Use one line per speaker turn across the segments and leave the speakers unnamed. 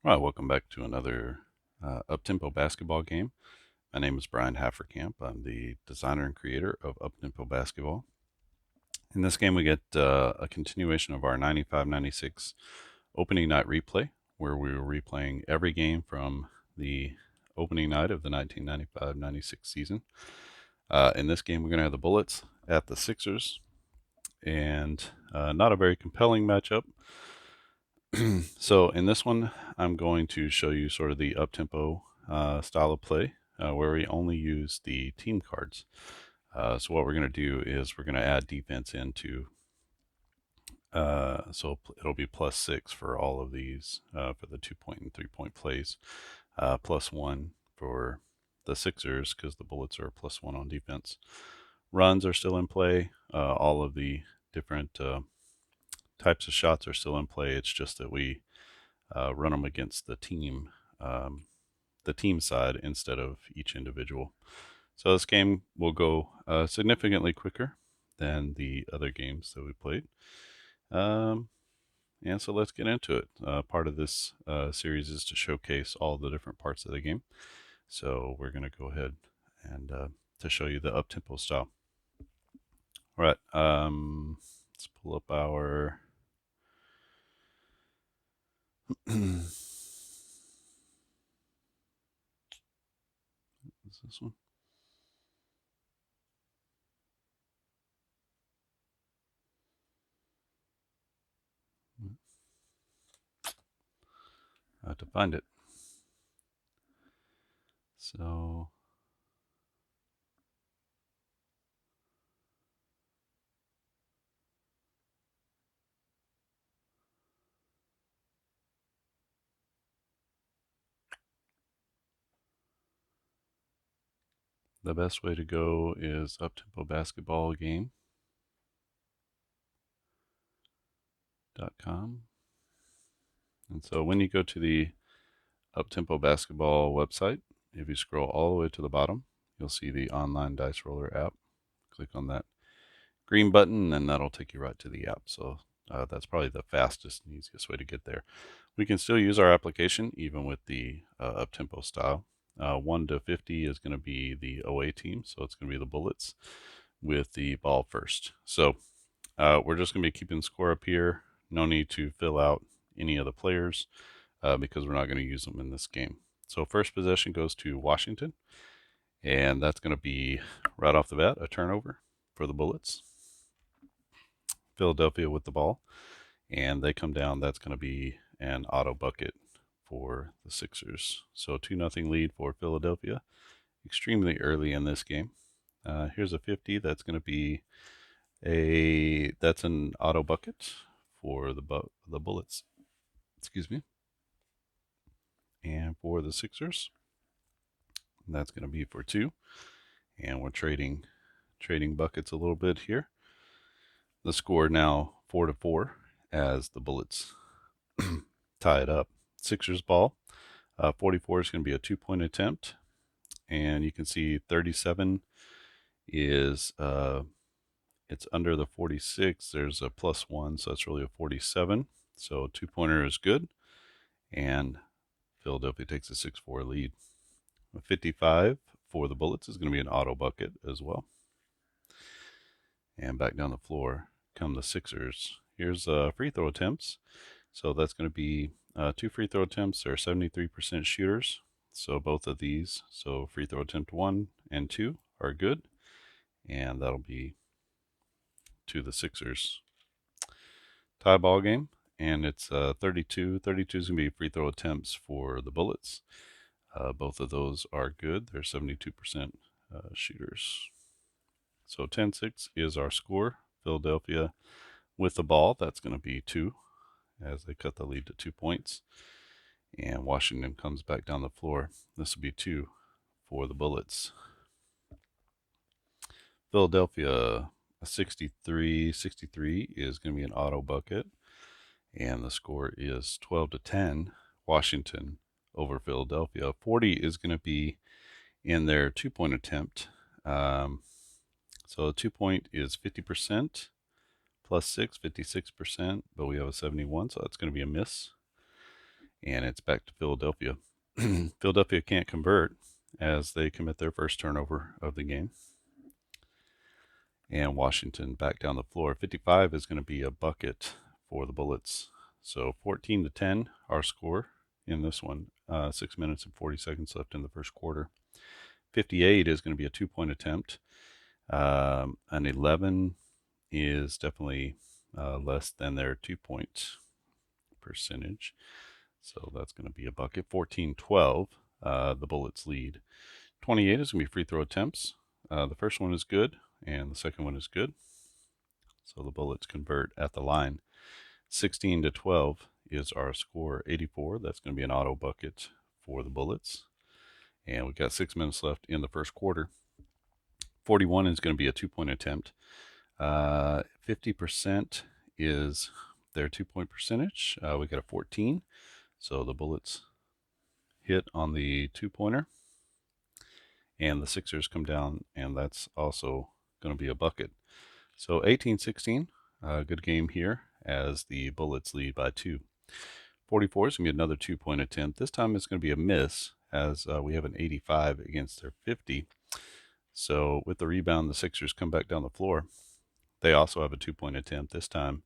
Well, welcome back to another Uptempo basketball game. My name is Brian Hafferkamp. I'm the designer and creator of Uptempo basketball. In this game, we get a continuation of our 95-96 opening night replay, where we were replaying every game from the opening night of the 1995-96 season. In this game, we're going to have the Bullets at the Sixers, and not a very compelling matchup. So in this one, I'm going to show you sort of the up-tempo style of play where we only use the team cards. So what we're going to do is we're going to add defense into, so it'll be +6 for all of these for the 2-point and 3-point plays, +1 for the Sixers because the Bullets are +1 on defense. Runs are still in play. All of the different types of shots are still in play. It's just that we run them against the team side instead of each individual. So this game will go significantly quicker than the other games that we played. And so let's get into it. Part of this series is to showcase all the different parts of the game. So we're going to go ahead and to show you the up-tempo style. All right, let's pull up our is this one? I have to find it. So the best way to go is uptempo basketball game.com. And so when you go to the Uptempo basketball website, if you scroll all the way to the bottom, you'll see the online dice roller app. Click on that green button, and that'll take you right to the app. So that's probably the fastest and easiest way to get there. We can still use our application even with the Uptempo style. 1 to 50 is going to be the OA team, so it's going to be the Bullets with the ball first. So we're just going to be keeping score up here. No need to fill out any of the players because we're not going to use them in this game. So first possession goes to Washington, and that's going to be right off the bat a turnover for the Bullets. Philadelphia with the ball, and they come down. That's going to be an auto bucket for the Sixers. So 2-0 lead for Philadelphia, extremely early in this game. Here's a 50. That's going to be that's an auto bucket for the Bullets. Excuse me. And for the Sixers, that's going to be for 2. And we're trading buckets a little bit here. The score now 4-4 as the Bullets tie it up. Sixers ball. 44 is going to be a 2-point attempt, and you can see 37 is it's under the 46. There's a +1, so it's really a 47. So 2-pointer is good, and Philadelphia takes a 6-4 lead. A 55 for the Bullets is going to be an auto bucket as well. And back down the floor come the Sixers. Here's free throw attempts. So that's going to be 2 free throw attempts. They're 73% shooters. So both of these, so free throw attempt 1 and 2 are good. And that'll be to the Sixers. Tie ball game. And it's 32. 32 is going to be free throw attempts for the Bullets. Both of those are good. They're 72% shooters. So 10-6 is our score. Philadelphia with the ball. That's going to be 2 as they cut the lead to 2 points. And Washington comes back down the floor. This will be 2 for the Bullets. Philadelphia, a 63 is going to be an auto bucket. And the score is 12-10. Washington over Philadelphia. 40 is going to be in their 2-point attempt. So a 2-point is 50%, +6, 56%, but we have a 71, so that's going to be a miss. and it's back to Philadelphia. Philadelphia can't convert as they commit their first turnover of the game. And Washington back down the floor. 55 is going to be a bucket for the Bullets. So 14-10, our score in this one. 6 minutes and 40 seconds left in the first quarter. 58 is going to be a 2-point attempt. An 11 is definitely less than their 2-point percentage. So that's going to be a bucket. 14-12, the Bullets lead. 28 is going to be free throw attempts. The first one is good, and the second one is good. So the Bullets convert at the line. 16-12 is our score. 84, that's going to be an auto bucket for the Bullets. And we've got 6 minutes left in the first quarter. 41 is going to be a 2-point attempt. 50% is their 2-point percentage. We got a 14. So the Bullets hit on the 2-pointer. And the Sixers come down, and that's also going to be a bucket. So 18-16, good game here as the Bullets lead by 2. 44 is going to be another 2-point attempt. This time it's going to be a miss as we have an 85 against their 50. So with the rebound, the Sixers come back down the floor. They also have a 2-point attempt. This time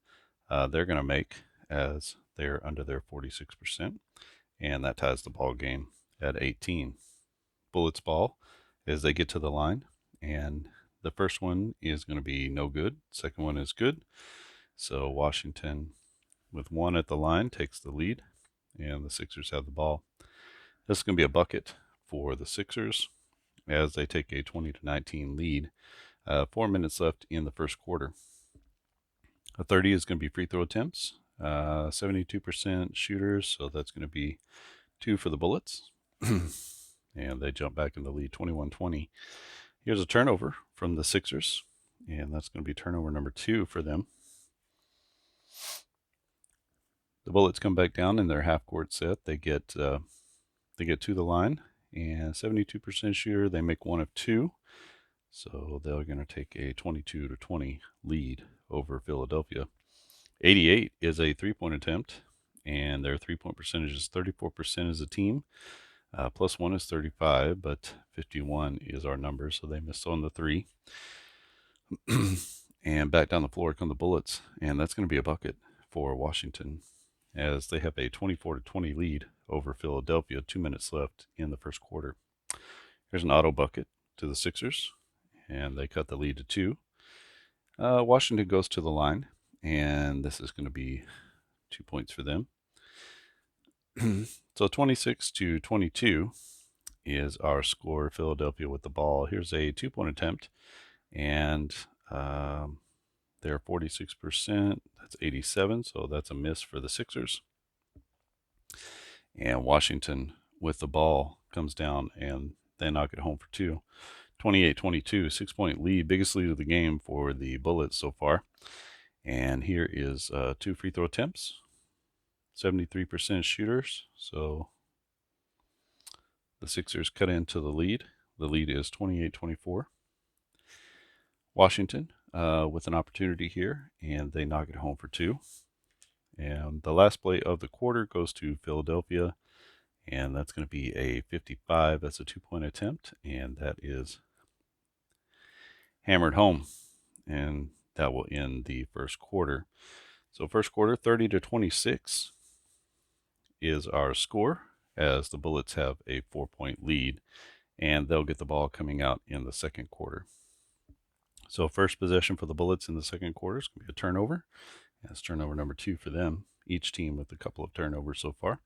they're going to make as they're under their 46%, and that ties the ball game at 18. Bullets ball as they get to the line, and the first one is going to be no good. Second one is good. So Washington, with 1 at the line, takes the lead, and the Sixers have the ball. This is going to be a bucket for the Sixers as they take a 20-19 lead. 4 minutes left in the first quarter. A 30 is going to be free throw attempts. 72% shooters, so that's going to be 2 for the Bullets. And they jump back in the lead, 21-20. Here's a turnover from the Sixers, and that's going to be turnover number 2 for them. The Bullets come back down in their half-court set. They get to the line, and 72% shooter. They make 1 of 2, so they're going to take a 22-20 lead over Philadelphia. 88 is a 3-point attempt, and their 3-point percentage is 34% as a team. Plus 1 is 35, but 51 is our number, so they missed on the 3. And back down the floor come the Bullets, and that's going to be a bucket for Washington as they have a 24-20 lead over Philadelphia. 2 minutes left in the first quarter. Here's an auto bucket to the Sixers, and they cut the lead to 2. Washington goes to the line, and this is going to be 2 points for them. So 26-22 is our score. Philadelphia with the ball. Here's a 2-point attempt, and they're 46%. That's 87, so that's a miss for the Sixers. And Washington with the ball comes down, and they knock it home for 2. 28-22, 6-point lead, biggest lead of the game for the Bullets so far. And here is 2 free throw attempts. 73% shooters, so the Sixers cut into the lead. The lead is 28-24. Washington with an opportunity here, and they knock it home for 2. And the last play of the quarter goes to Philadelphia, and that's going to be a 55. That's a 2-point attempt, and that is hammered home, and that will end the first quarter. So first quarter, 30-26 is our score as the Bullets have a 4-point lead, and they'll get the ball coming out in the second quarter. So first possession for the Bullets in the second quarter is going to be a turnover. That's turnover number 2 for them, each team with a couple of turnovers so far.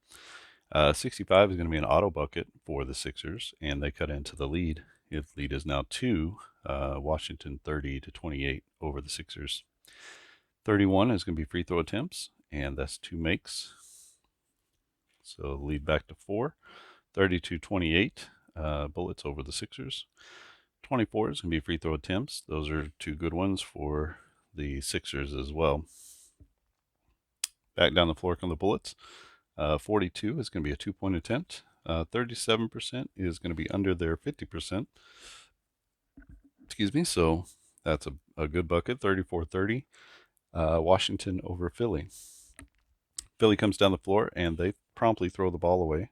65 is going to be an auto bucket for the Sixers, and they cut into the lead. The lead is now 2, Washington 30-28 over the Sixers. 31 is going to be free throw attempts, and that's 2 makes. So lead back to 4. 30-28, Bullets over the Sixers. 24 is going to be free throw attempts. Those are 2 good ones for the Sixers as well. Back down the floor come the Bullets. 42 is going to be a 2-point attempt. 37% is going to be under their 50%. Excuse me. So that's a good bucket. 34-30. Washington over Philly. Philly comes down the floor, and they promptly throw the ball away,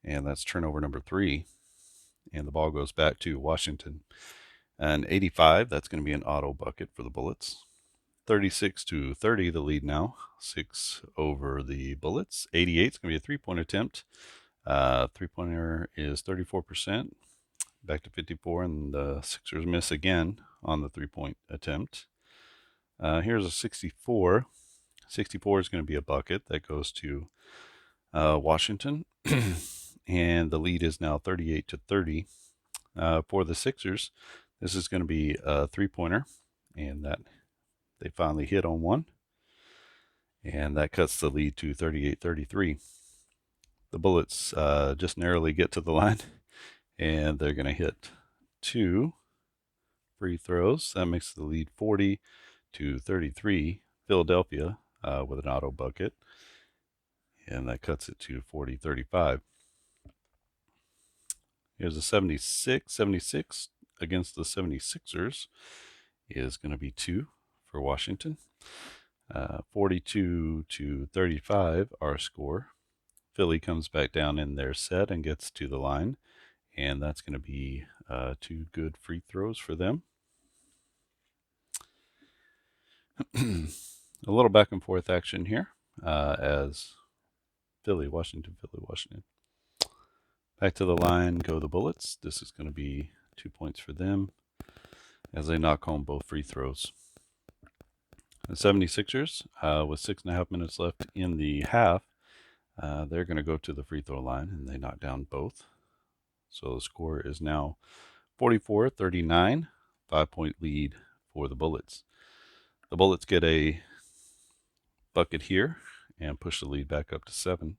and that's turnover number 3, and the ball goes back to Washington. And 85, that's going to be an auto bucket for the Bullets. 36-30, the lead now, 6 over the Bullets. 88 is going to be a three-point attempt. Three-pointer is 34%, back to 54, and the Sixers miss again on the three-point attempt. Here's a 64. 64 is going to be a bucket that goes to Washington, and the lead is now 38-30. For the Sixers, this is going to be a three-pointer, and that they finally hit on one, and that cuts the lead to 38-33. The Bullets just narrowly get to the line, and they're going to hit 2 free throws. That makes the lead 40-33. Philadelphia with an auto bucket, and that cuts it to 40-35. Here's a 76. 76 against the 76ers is going to be 2 for Washington. 42-35, our score. Philly comes back down in their set and gets to the line, and that's going to be 2 good free throws for them. A little back and forth action here as Philly, Washington. Back to the line go the Bullets. This is going to be 2 points for them as they knock home both free throws. The 76ers, with 6.5 minutes left in the half, they're going to go to the free throw line, and they knock down both. So the score is now 44-39, 5-point lead for the Bullets. The Bullets get a bucket here and push the lead back up to 7.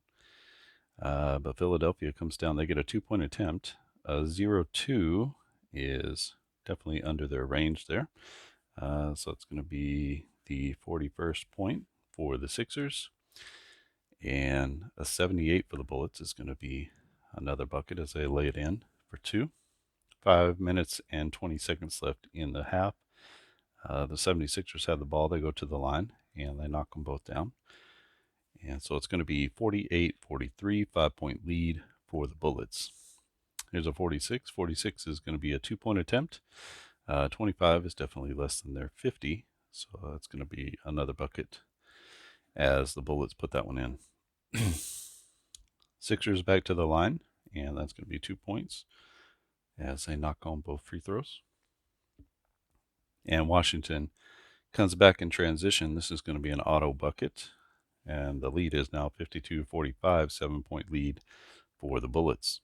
But Philadelphia comes down. They get a 2-point attempt. 0-2 is definitely under their range there. So it's going to be the 41st point for the Sixers. And a 78 for the Bullets is going to be another bucket as they lay it in for 2. 5 minutes and 20 seconds left in the half. The 76ers have the ball. They go to the line, and they knock them both down. And so it's going to be 48-43, 5-point lead for the Bullets. Here's a 46. 46 is going to be a 2-point attempt. 25 is definitely less than their 50, so that's going to be another bucket as the Bullets put that one in. Sixers back to the line, and that's going to be 2 points as they knock home both free throws. And Washington comes back in transition. This is going to be an auto bucket, and the lead is now 52-45, 7-point lead for the Bullets.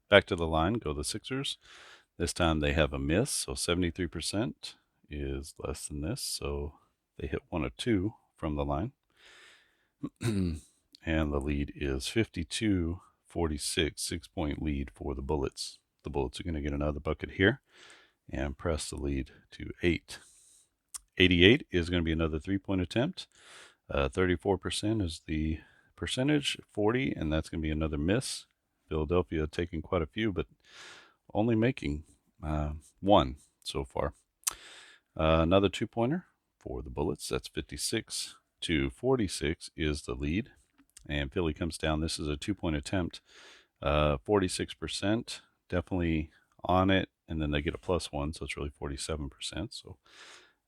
Back to the line go the Sixers. This time they have a miss, so 73% is less than this, so they hit 1 of 2 from the line. And the lead is 52-46, 6-point lead for the Bullets. The Bullets are going to get another bucket here and press the lead to 8. 88 is going to be another 3-point attempt. 34% is the percentage, 40, and that's going to be another miss. Philadelphia taking quite a few, but only making 1 so far. Another 2-pointer for the Bullets. That's 56-46 is the lead. And Philly comes down. This is a 2-point attempt. 46%, definitely on it. And then they get a +1, so it's really 47%. So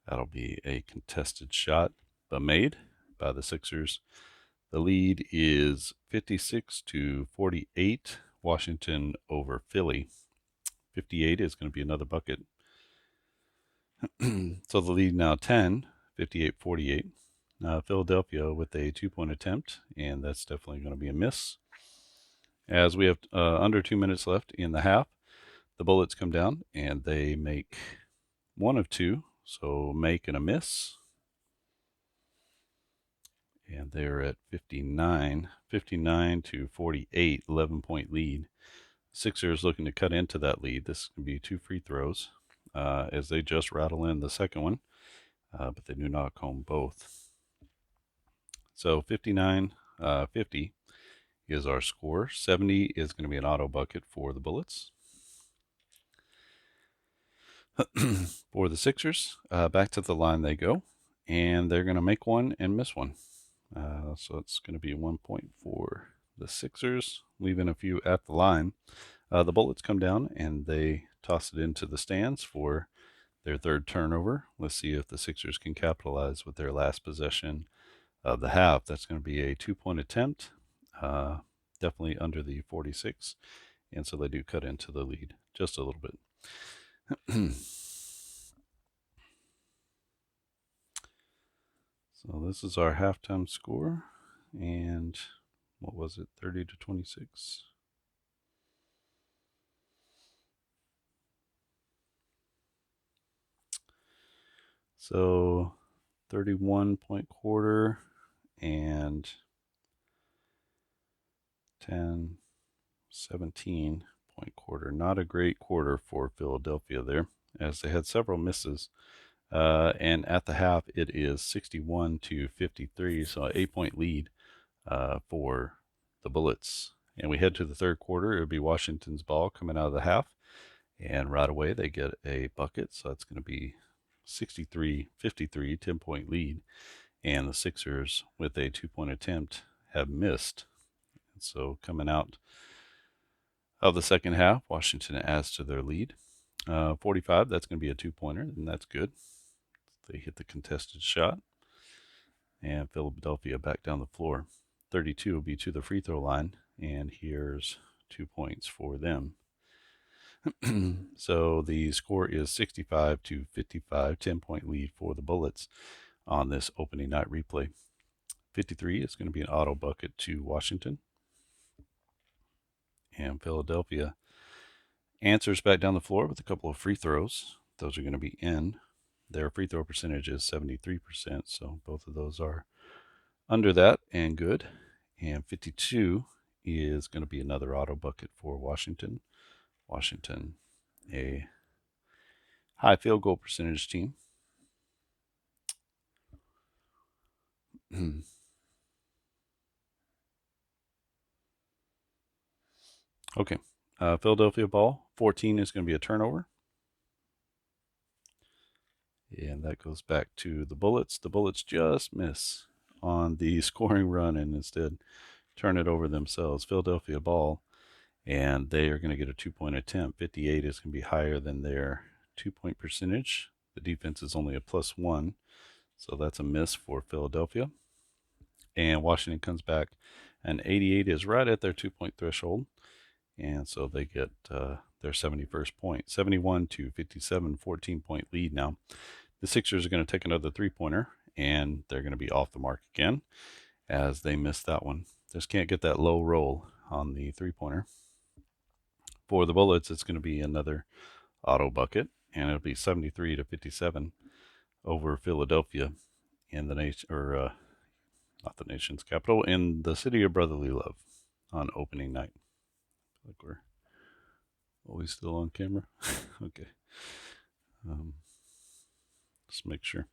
that'll be a contested shot, but made by the Sixers. The lead is 56-48, Washington over Philly. 58 is going to be another bucket. So the lead now 10, 58-48. Philadelphia with a 2-point attempt, and that's definitely going to be a miss. As we have under 2 minutes left in the half, the Bullets come down, and they make 1 of 2, so make and a miss. And they're at 59-48, 11-point lead. Sixers looking to cut into that lead. This can be 2 free throws as they just rattle in the second one, but they do knock home both. So 59-50 is our score. 70 is going to be an auto bucket for the Bullets. For the Sixers, back to the line they go, and they're going to make 1 and miss 1. So it's going to be 1 point for the Sixers, leaving a few at the line. The Bullets come down and they toss it into the stands for their third turnover. Let's see if the Sixers can capitalize with their last possession of the half. That's going to be a 2-point attempt, definitely under the 46. And so they do cut into the lead just a little bit. So this is our halftime score. And what was it? 30-26. So 31-point quarter and 10, 17-point quarter. Not a great quarter for Philadelphia there, as they had several misses. And at the half, it is 61-53, so an 8-point lead for the Bullets. And we head to the third quarter. It would be Washington's ball coming out of the half. And right away, they get a bucket. So that's going to be 63-53, 10-point lead. And the Sixers, with a 2-point attempt, have missed. And so coming out of the second half, Washington adds to their lead. 45, that's going to be a 2-pointer, and that's good. They hit the contested shot. And Philadelphia back down the floor. 32 will be to the free throw line, and here's 2 points for them. So the score is 65-55, 10-point lead for the Bullets on this opening night replay. 53 is going to be an auto bucket to Washington. And Philadelphia answers back down the floor with a couple of free throws. Those are going to be in. Their free throw percentage is 73%, so both of those are under that and good. And 52 is going to be another auto bucket for Washington. Washington, a high field goal percentage team. Okay, Philadelphia ball, 14 is going to be a turnover. And that goes back to the Bullets. The Bullets just miss on the scoring run and instead turn it over themselves. Philadelphia ball, and they are going to get a 2-point attempt. 58 is going to be higher than their 2-point percentage. The defense is only a +1, so that's a miss for Philadelphia. And Washington comes back, and 88 is right at their 2-point threshold, and so they get their 71st point. 71-57, 14-point lead now. The Sixers are going to take another 3-pointer, and they're going to be off the mark again as they miss that one. Just can't get that low roll on the 3-pointer. For the Bullets, it's going to be another auto bucket, and it'll be 73-57 over Philadelphia in the nation, or not the nation's capital, in the city of brotherly love on opening night. Like we're always still on camera. Okay. Just make sure.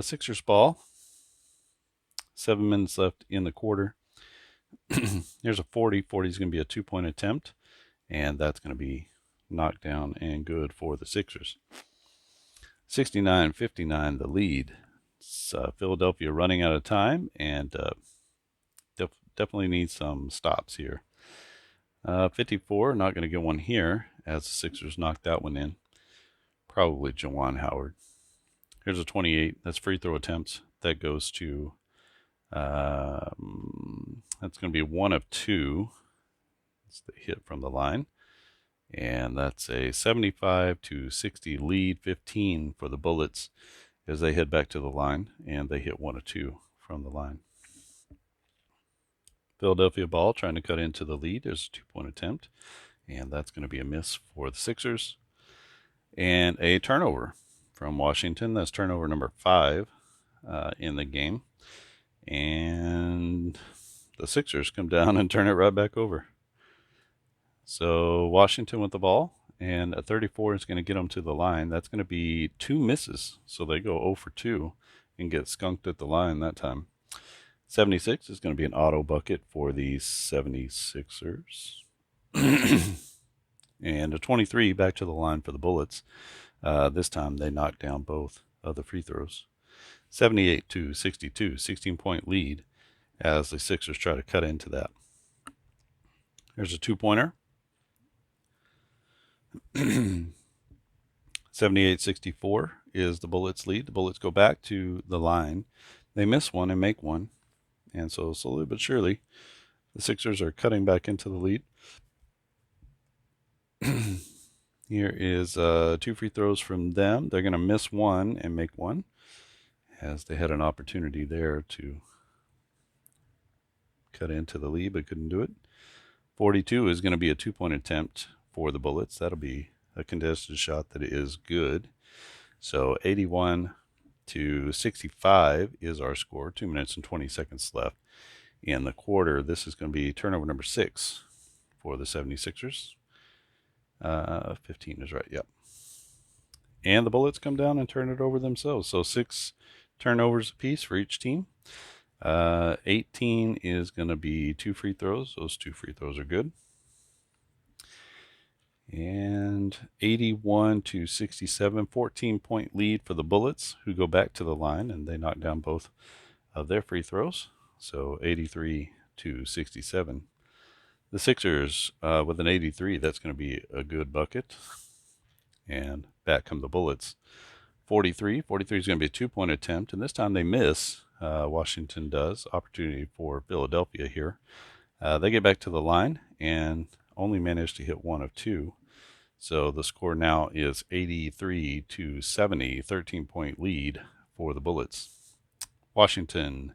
Sixers ball. 7 minutes left in the quarter. Here's a 40. 40 is going to be a 2-point attempt, and that's going to be knocked down and good for the Sixers. 69-59, the lead. It's Philadelphia running out of time, and definitely needs some stops here. 54, not going to get one here as the Sixers knocked that one in. Probably Juwan Howard. Here's a 28. That's free throw attempts. That goes to, that's going to be 1 of 2. That's the hit from the line. And that's a 75-60 lead, 15 for the Bullets as they head back to the line, and they hit 1 of 2 from the line. Philadelphia ball trying to cut into the lead. There's a 2-point attempt, and that's going to be a miss for the Sixers. And a turnover from Washington. That's turnover number 5 in the game. And the Sixers come down and turn it right back over. So Washington with the ball, and a 34 is going to get them to the line. That's going to be 2 misses. So they go 0 for 2 and get skunked at the line that time. 76 is going to be an auto bucket for the 76ers. And a 23 back to the line for the Bullets. This time they knock down both of the free throws. 78-62, 16-point lead as the Sixers try to cut into that. Here's a two-pointer. 78-64 is the Bullets' lead. The Bullets go back to the line. They miss one and make one. And so slowly but surely, the Sixers are cutting back into the lead. Here is 2 free throws from them. They're going to miss one and make one, as they had an opportunity there to cut into the lead but couldn't do it. 42 is going to be a 2-point attempt for the Bullets. That'll be a contested shot that is good. So 81-65 is our score. 2 minutes and 20 seconds left in the quarter. This is going to be turnover number 6 for the 76ers. 15 is right, yep. And the Bullets come down and turn it over themselves. So 6 turnovers apiece for each team. 18 is going to be 2 free throws. Those 2 free throws are good. And 81-67, 14-point lead for the Bullets, who go back to the line, and they knock down both of their free throws. So 83-67. The Sixers with an 83, that's going to be a good bucket. And back come the Bullets. 43 is going to be a 2-point attempt, and this time they miss. Washington does. Opportunity for Philadelphia here. They get back to the line and only managed to hit 1 of 2. So the score now is 83-70, 13-point lead for the Bullets. Washington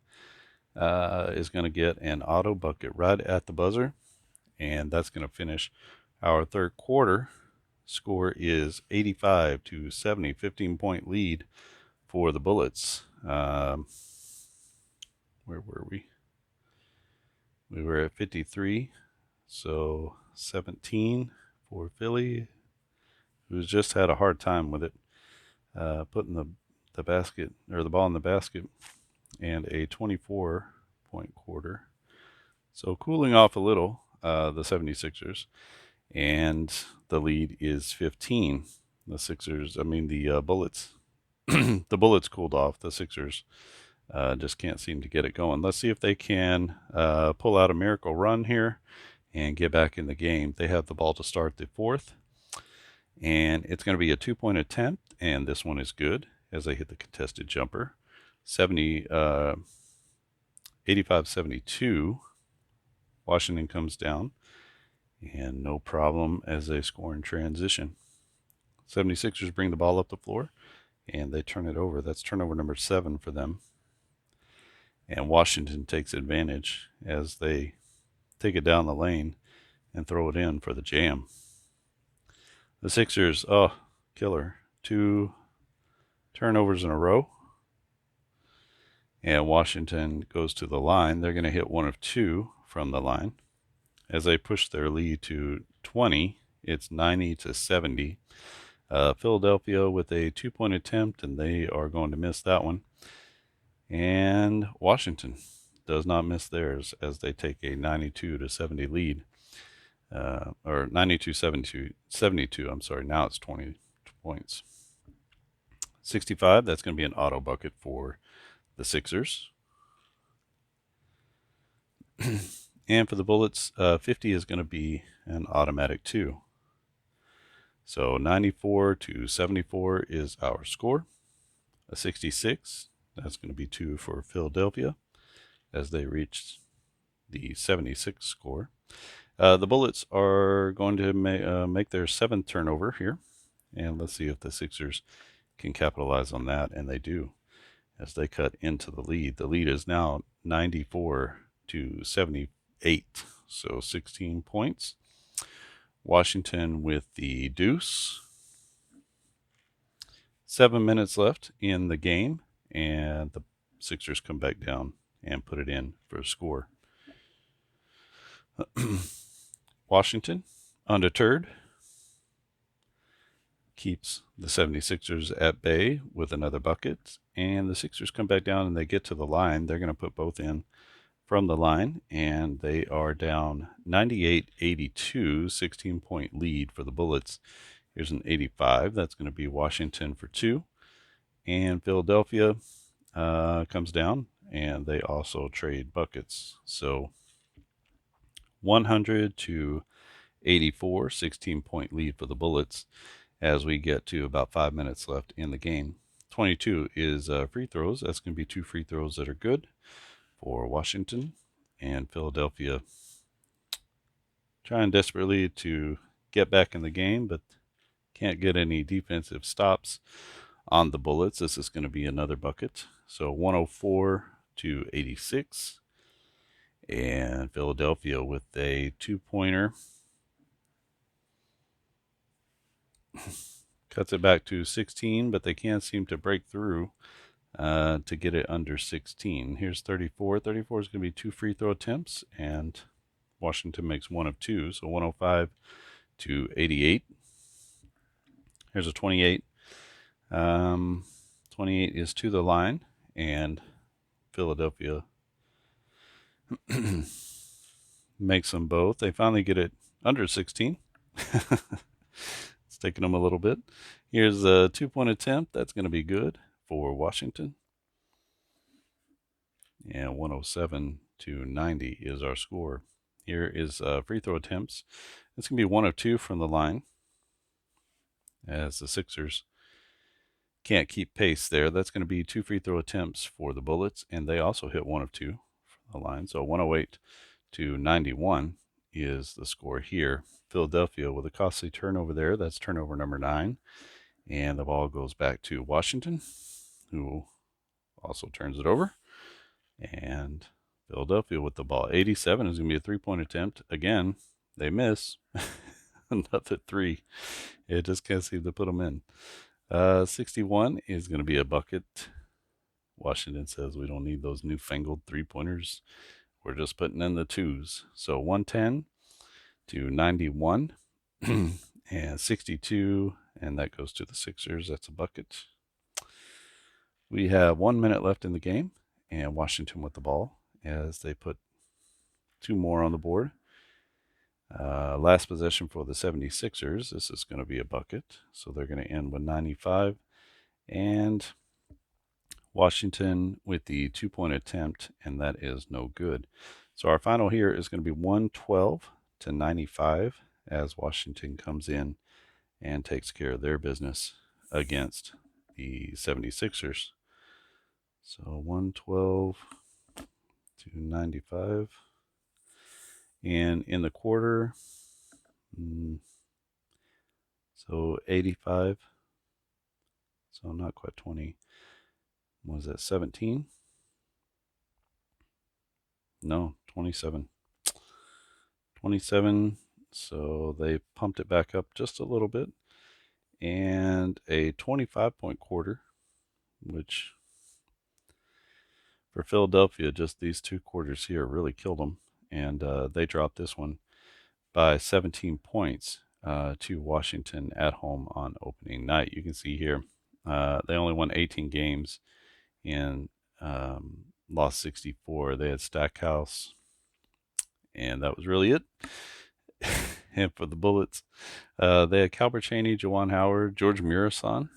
is going to get an auto bucket right at the buzzer, and that's going to finish our third quarter. Score is 85-70, 15-point lead for the Bullets. Where were we? We were at 53, so 17 for Philly, who's just had a hard time with it, putting the basket, or the ball in the basket, and a 24-point quarter. So cooling off a little, the 76ers, and the lead is 15. The Bullets, the Bullets cooled off. The Sixers just can't seem to get it going. Let's see if they can pull out a miracle run here and get back in the game. They have the ball to start the fourth, and it's going to be a 2-point attempt, and this one is good as they hit the contested jumper. 85-72. Washington comes down, and no problem as they score in transition. 76ers bring the ball up the floor, and they turn it over. That's turnover number 7 for them. And Washington takes advantage as they take it down the lane and throw it in for the jam. The Sixers, killer. 2 turnovers in a row. And Washington goes to the line. They're going to hit 1 of 2 from the line. As they push their lead to 20, it's 90-70. Philadelphia with a 2-point attempt, and they are going to miss that one. And Washington does not miss theirs as they take a 92-70 lead. Or 92-72, I'm sorry. Now it's 20 points. 65, that's going to be an auto bucket for the Sixers. And for the Bullets, 50 is going to be an automatic 2. So 94-74 is our score. A 66, that's going to be 2 for Philadelphia as they reach the 76 score. The Bullets are going to make their 7th turnover here. And let's see if the Sixers can capitalize on that, and they do as they cut into the lead. The lead is now 94-78, so 16 points. Washington with the deuce. 7 minutes left in the game, and the Sixers come back down and put it in for a score. Washington, undeterred, keeps the 76ers at bay with another bucket, and the Sixers come back down and they get to the line. They're going to put both in from the line, and they are down 98-82, 16-point lead for the Bullets. Here's an 85. That's going to be Washington for 2. And Philadelphia comes down, and they also trade buckets. So 100 to 84, 16-point lead for the Bullets as we get to about 5 minutes left in the game. 22 is free throws. That's going to be 2 free throws that are good for Washington, and Philadelphia trying desperately to get back in the game, but can't get any defensive stops on the Bullets. This is going to be another bucket. So 104 to 86. And Philadelphia with a 2-pointer cuts it back to 16, but they can't seem to break through to get it under 16. Here's 34. 34 is going to be 2 free throw attempts, and Washington makes 1 of 2, so 105 to 88. Here's a 28. 28 is to the line, and Philadelphia makes them both. They finally get it under 16. It's taking them a little bit. Here's a 2-point attempt. That's going to be good for Washington. And 107 to 90 is our score. Here is free throw attempts. It's going to be 1 of 2 from the line, as the Sixers can't keep pace there. That's going to be 2 free throw attempts for the Bullets, and they also hit 1 of 2 from the line. So 108 to 91 is the score here. Philadelphia with a costly turnover there. That's turnover number 9. And the ball goes back to Washington, who also turns it over. And Philadelphia with the ball. 87 is going to be a 3-point attempt. Again, they miss. Another 3. It just can't seem to put them in. 61 is going to be a bucket. Washington says we don't need those newfangled 3-pointers. We're just putting in the 2s. So 110 to 91 and 62, and that goes to the Sixers. That's a bucket. We have 1 minute left in the game, and Washington with the ball as they put 2 more on the board. Last possession for the 76ers. This is going to be a bucket, so they're going to end with 95. And Washington with the 2-point attempt, and that is no good. So our final here is going to be 112 to 95 as Washington comes in and takes care of their business against the 76ers. So 112 to 95. And in the quarter, so 85. So not quite 20. What was that, 17? No, 27. 27. So they pumped it back up just a little bit. And a 25-point quarter, which for Philadelphia, just these 2 quarters here really killed them. And they dropped this one by 17 points to Washington at home on opening night. You can see here they only won 18 games and lost 64. They had Stackhouse, and that was really it. And for the Bullets, they had Calbert Chaney, Juwan Howard, George Murasan.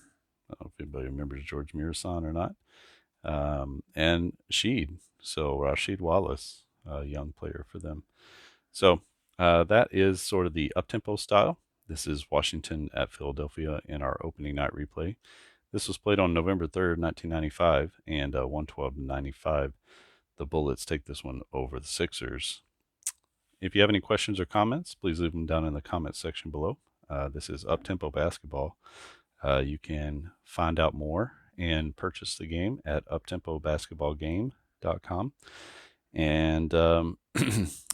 I don't know if anybody remembers George Murasan or not. And Sheed. So Rasheed Wallace, a young player for them. So that is sort of the up-tempo style. This is Washington at Philadelphia in our opening night replay. This was played on November 3rd, 1995, and 112-95. The Bullets take this one over the Sixers. If you have any questions or comments, please leave them down in the comment section below. This is Uptempo Basketball. You can find out more and purchase the game at uptempobasketballgame.com. And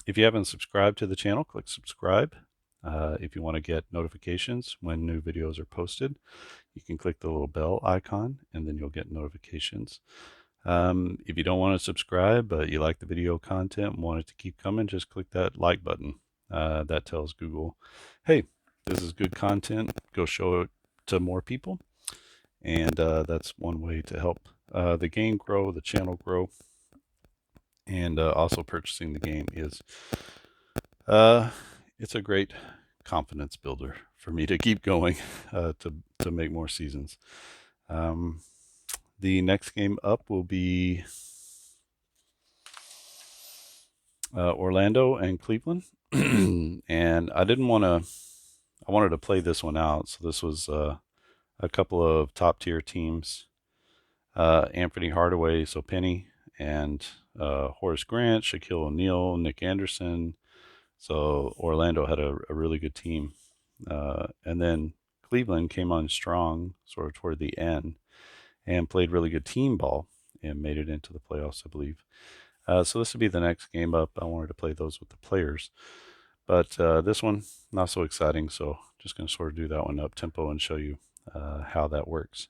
if you haven't subscribed to the channel, click subscribe. If you want to get notifications when new videos are posted, you can click the little bell icon and then you'll get notifications. If you don't want to subscribe, but you like the video content and want it to keep coming, just click that like button. That tells Google, hey, this is good content. Go show it to more people. And that's one way to help the game grow, the channel grow. And also purchasing the game is, it's a great confidence builder for me to keep going to make more seasons. The next game up will be Orlando and Cleveland. And I didn't want to, I wanted to play this one out. So this was a couple of top tier teams. Anthony Hardaway, so Penny, and Horace Grant, Shaquille O'Neal, Nick Anderson. So Orlando had a really good team. And then Cleveland came on strong sort of toward the end and played really good team ball and made it into the playoffs, I believe. So this would be the next game up. I wanted to play those with the players. But this one, not so exciting. So just going to sort of do that one up tempo and show you how that works.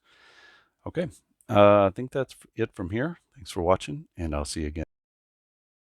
Okay. I think that's it from here. Thanks for watching, and I'll see you again.